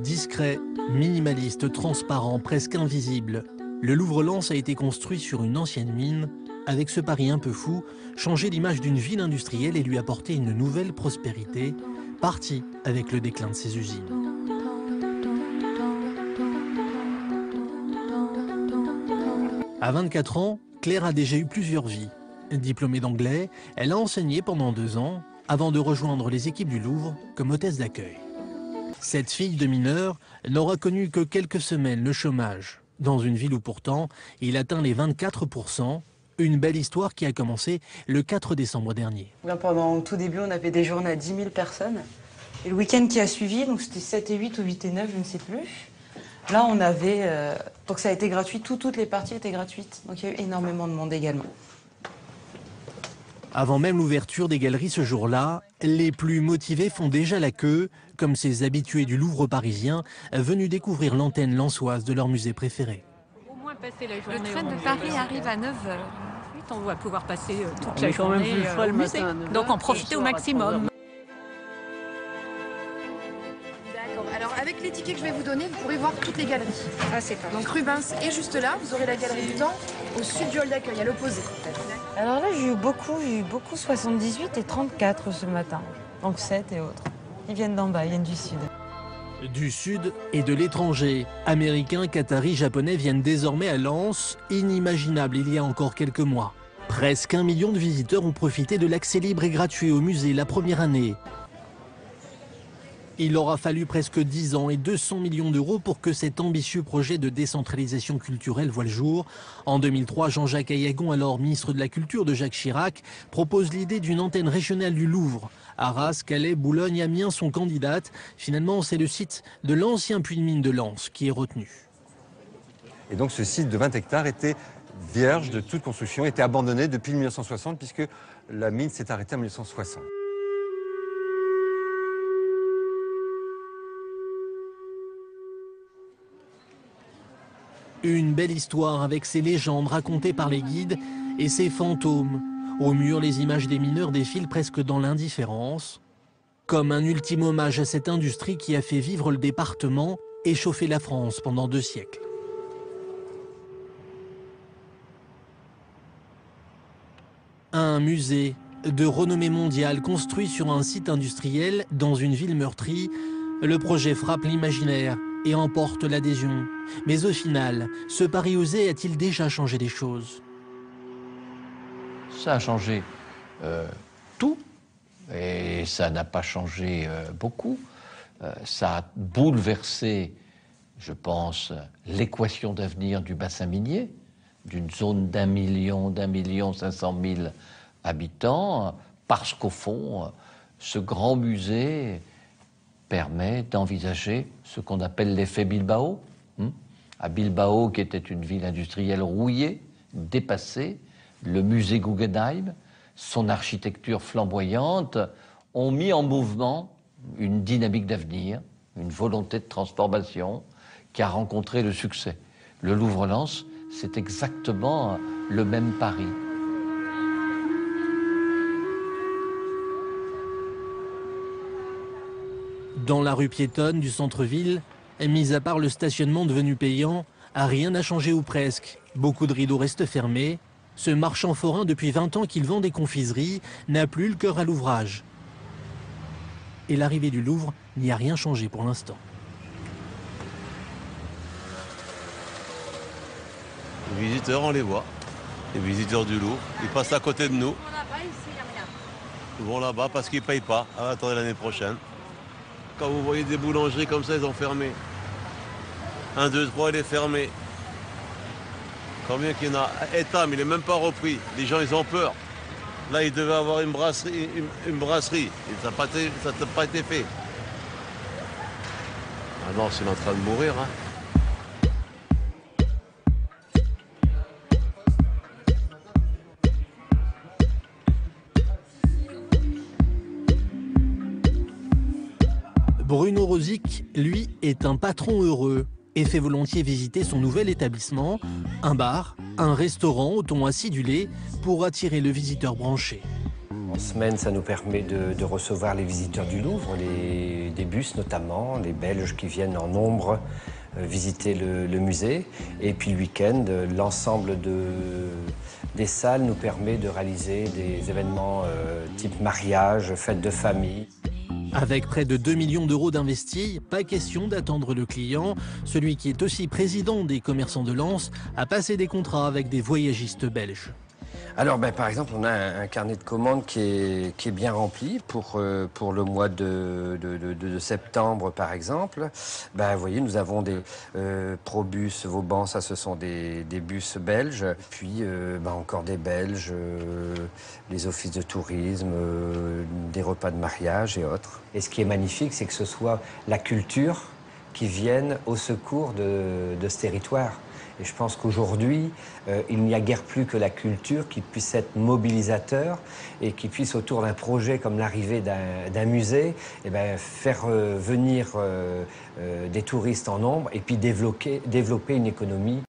Discret, minimaliste, transparent, presque invisible, le Louvre-Lens a été construit sur une ancienne mine, avec ce pari un peu fou, changer l'image d'une ville industrielle et lui apporter une nouvelle prospérité, partie avec le déclin de ses usines. À 24 ans, Claire a déjà eu plusieurs vies. Diplômée d'anglais, elle a enseigné pendant 2 ans, avant de rejoindre les équipes du Louvre comme hôtesse d'accueil. Cette fille de mineur n'aura connu que quelques semaines le chômage, dans une ville où pourtant il atteint les 24%, une belle histoire qui a commencé le 4 décembre dernier. Pendant le tout début, on avait des journées à 10 000 personnes. Et le week-end qui a suivi, donc c'était 7 et 8 ou 8 et 9, je ne sais plus. Là, on avait... donc ça a été gratuit, toutes les parties étaient gratuites. Donc il y a eu énormément de monde également. Avant même l'ouverture des galeries ce jour-là, les plus motivés font déjà la queue, comme ces habitués du Louvre parisien, venus découvrir l'antenne lensoise de leur musée préféré. Le train de Paris arrive à 9h. On va pouvoir passer toute la journée au musée. Donc en profiter au maximum. D'accord. Alors avec les tickets que je vais vous donner, vous pourrez voir toutes les galeries. Ah, c'est pas. Donc Rubens est juste là. Vous aurez la galerie du Temps au sud du hall d'accueil, à l'opposé. Alors là, j'ai eu beaucoup 78 et 34 ce matin. Donc 7 et autres. Ils viennent d'en bas, ils viennent du sud. Du sud et de l'étranger. Américains, Qataris, Japonais viennent désormais à Lens, inimaginable il y a encore quelques mois. Presque 1 million de visiteurs ont profité de l'accès libre et gratuit au musée la première année. Il aura fallu presque 10 ans et 200 millions d'euros pour que cet ambitieux projet de décentralisation culturelle voie le jour. En 2003, Jean-Jacques Ayagon, alors ministre de la Culture de Jacques Chirac, propose l'idée d'une antenne régionale du Louvre. Arras, Calais, Boulogne, Amiens sont candidates. Finalement, c'est le site de l'ancien puits de mine de Lens qui est retenu. Et donc ce site de 20 hectares était vierge de toute construction, était abandonné depuis 1960 puisque la mine s'est arrêtée en 1960. Une belle histoire avec ses légendes racontées par les guides et ses fantômes. Au mur, les images des mineurs défilent presque dans l'indifférence. Comme un ultime hommage à cette industrie qui a fait vivre le département et chauffer la France pendant 2 siècles. Un musée de renommée mondiale construit sur un site industriel dans une ville meurtrie, le projet frappe l'imaginaire et emporte l'adhésion. Mais au final, ce pari osé a-t-il déjà changé des choses? Ça a changé tout, et ça n'a pas changé beaucoup. Ça a bouleversé, je pense, l'équation d'avenir du bassin minier, d'une zone d'1 million 500 000 habitants, parce qu'au fond, ce grand musée permet d'envisager ce qu'on appelle l'effet Bilbao. À Bilbao, qui était une ville industrielle rouillée, dépassée, le musée Guggenheim, son architecture flamboyante, ont mis en mouvement une dynamique d'avenir, une volonté de transformation qui a rencontré le succès. Le Louvre-Lens, c'est exactement le même pari. Dans la rue piétonne du centre-ville, mis à part le stationnement devenu payant, rien n'a changé ou presque. Beaucoup de rideaux restent fermés. Ce marchand forain, depuis 20 ans qu'il vend des confiseries, n'a plus le cœur à l'ouvrage. Et l'arrivée du Louvre n'y a rien changé pour l'instant. Les visiteurs, on les voit. Les visiteurs du Louvre, ils passent à côté de nous. Ils vont là-bas parce qu'ils ne payent pas. Ah, attendez l'année prochaine. Quand vous voyez des boulangeries comme ça, ils ont fermé. 1, 2, 3, il est fermé. Combien qu'il y en a? État, mais il n'est même pas repris. Les gens, ils ont peur. Là, ils devaient avoir une brasserie. Et ça n'a pas été fait. Ah non, c'est en train de mourir. Hein. Bruno Rosic, lui, est un patron heureux et fait volontiers visiter son nouvel établissement, un bar, un restaurant au ton acidulé pour attirer le visiteur branché. En semaine, ça nous permet de recevoir les visiteurs du Louvre, des bus notamment, les Belges qui viennent en nombre visiter le musée. Et puis le week-end, l'ensemble des salles nous permet de réaliser des événements type mariage, fête de famille. Avec près de 2 millions d'euros d'investis, pas question d'attendre le client. Celui qui est aussi président des commerçants de Lens a passé des contrats avec des voyagistes belges. Alors, par exemple, on a un carnet de commandes qui est bien rempli pour le mois de septembre, par exemple. Vous voyez, nous avons des Probus, Vauban, ça ce sont des bus belges. Puis encore des Belges, les offices de tourisme, des repas de mariage et autres. Et ce qui est magnifique, c'est que ce soit la culture qui vienne au secours de ce territoire. Et je pense qu'aujourd'hui, il n'y a guère plus que la culture qui puisse être mobilisateur et qui puisse, autour d'un projet comme l'arrivée d'un musée, faire venir des touristes en nombre et puis développer une économie.